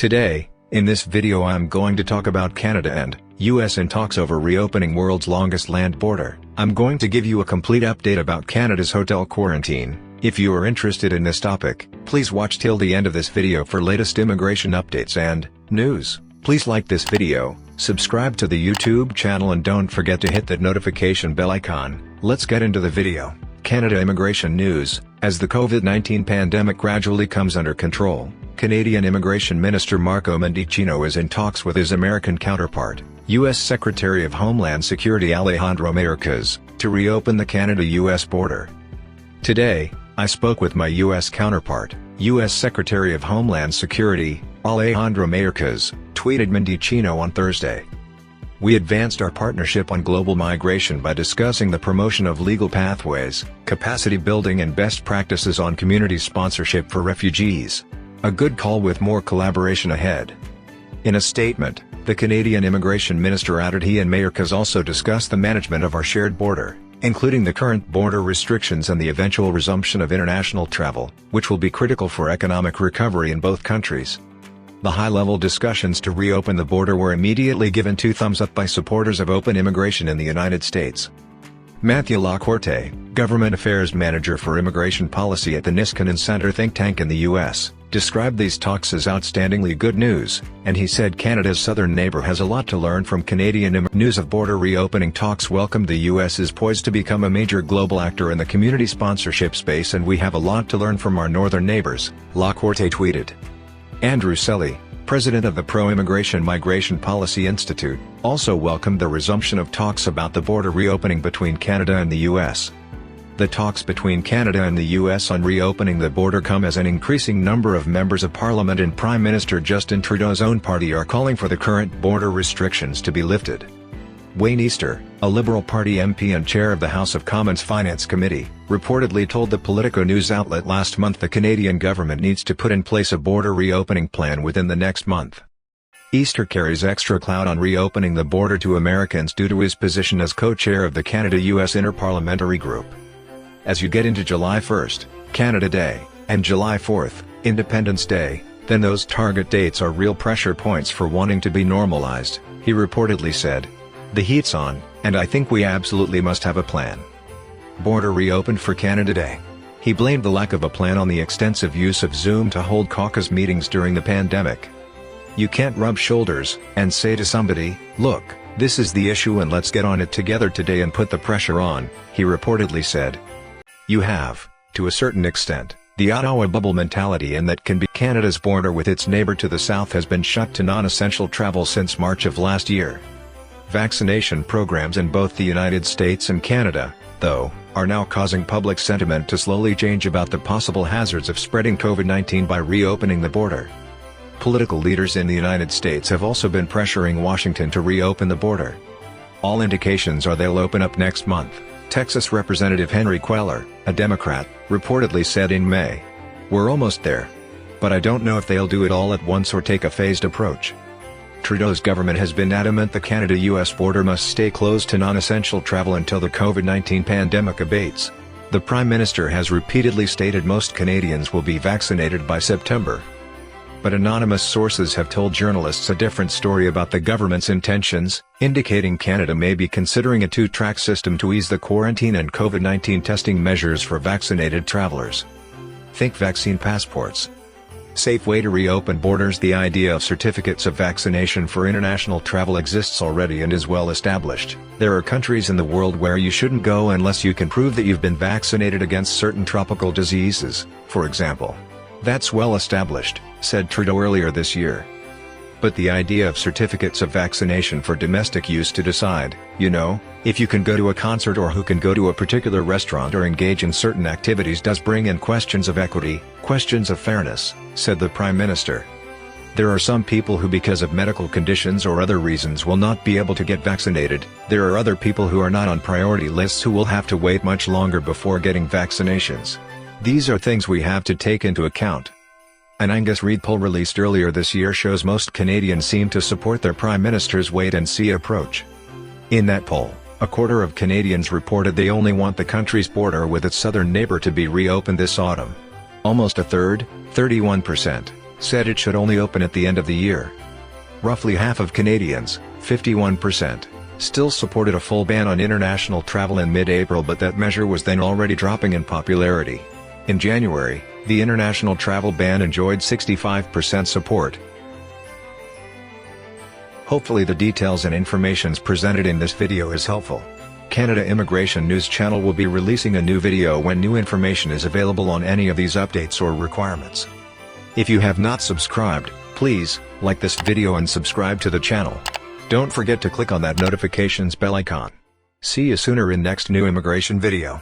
Today, in this video I'm going to talk about Canada and U.S. in talks over reopening world's longest land border. I'm going to give you a complete update about Canada's hotel quarantine. If you are interested in this topic, please watch till the end of this video for latest immigration updates and news. Please like this video, subscribe to the YouTube channel and don't forget to hit that notification bell icon. Let's get into the video. Canada immigration news. As the COVID-19 pandemic gradually comes under control, Canadian Immigration Minister Marco Mendicino is in talks with his American counterpart, U.S. Secretary of Homeland Security Alejandro Mayorkas, to reopen the Canada-U.S. border. Today, I spoke with my U.S. counterpart, U.S. Secretary of Homeland Security, Alejandro Mayorkas, tweeted Mendicino on Thursday. We advanced our partnership on global migration by discussing the promotion of legal pathways, capacity building and best practices on community sponsorship for refugees. A good call with more collaboration ahead. In a statement, the Canadian Immigration Minister added he and Mayorkas also discussed the management of our shared border, including the current border restrictions and the eventual resumption of international travel, which will be critical for economic recovery in both countries. The high-level discussions to reopen the border were immediately given 2 thumbs up by supporters of open immigration in the United States. Matthew Lacorte, Government Affairs Manager for Immigration Policy at the Niskanen Center think tank in the U.S., described these talks as outstandingly good news, and he said Canada's southern neighbor has a lot to learn from Canadian news of border reopening talks. Welcomed the U.S. is poised to become a major global actor in the community sponsorship space and we have a lot to learn from our northern neighbors, Lacorte tweeted. Andrew Selly, president of the Pro-Immigration Migration Policy Institute, also welcomed the resumption of talks about the border reopening between Canada and the U.S. The talks between Canada and the U.S. on reopening the border come as an increasing number of members of Parliament and Prime Minister Justin Trudeau's own party are calling for the current border restrictions to be lifted. Wayne Easter, a Liberal Party MP and chair of the House of Commons Finance Committee, reportedly told the Politico news outlet last month the Canadian government needs to put in place a border reopening plan within the next month. Easter carries extra clout on reopening the border to Americans due to his position as co-chair of the Canada-U.S. Interparliamentary Group. As you get into July 1st, Canada Day, and July 4th, Independence Day, then those target dates are real pressure points for wanting to be normalized, he reportedly said. The heat's on, and I think we absolutely must have a plan. Border reopened for Canada Day. He blamed the lack of a plan on the extensive use of Zoom to hold caucus meetings during the pandemic. You can't rub shoulders and say to somebody, look, this is the issue and let's get on it together today and put the pressure on, he reportedly said. You have, to a certain extent, the Ottawa bubble mentality, and that can be. Canada's border with its neighbor to the south has been shut to non-essential travel since March of last year. Vaccination programs in both the United States and Canada, though, are now causing public sentiment to slowly change about the possible hazards of spreading COVID-19 by reopening the border. Political leaders in the United States have also been pressuring Washington to reopen the border. All indications are they'll open up next month, Texas Representative Henry Queller, a Democrat, reportedly said in May. We're almost there. But I don't know if they'll do it all at once or take a phased approach. Trudeau's government has been adamant the Canada-U.S. border must stay closed to non-essential travel until the COVID-19 pandemic abates. The Prime Minister has repeatedly stated most Canadians will be vaccinated by September. But anonymous sources have told journalists a different story about the government's intentions, indicating Canada may be considering a 2-track system to ease the quarantine and COVID-19 testing measures for vaccinated travelers. Think vaccine passports. Safe way to reopen borders. The idea of certificates of vaccination for international travel exists already and is well established. There are countries in the world where you shouldn't go unless you can prove that you've been vaccinated against certain tropical diseases, for example. That's well established, said Trudeau earlier this year. But the idea of certificates of vaccination for domestic use to decide, if you can go to a concert or who can go to a particular restaurant or engage in certain activities does bring in questions of equity, questions of fairness, said the Prime Minister. There are some people who because of medical conditions or other reasons will not be able to get vaccinated. There are other people who are not on priority lists who will have to wait much longer before getting vaccinations. These are things we have to take into account. An Angus Reid poll released earlier this year shows most Canadians seem to support their Prime Minister's wait-and-see approach. In that poll, a quarter of Canadians reported they only want the country's border with its southern neighbor to be reopened this autumn. Almost a third, 31%, said it should only open at the end of the year. Roughly half of Canadians, 51%, still supported a full ban on international travel in mid-April, but that measure was then already dropping in popularity. In January, the international travel ban enjoyed 65% support. Hopefully the details and information presented in this video is helpful. Canada Immigration News Channel will be releasing a new video when new information is available on any of these updates or requirements. If you have not subscribed, please like this video and subscribe to the channel. Don't forget to click on that notifications bell icon. See you sooner in next new immigration video.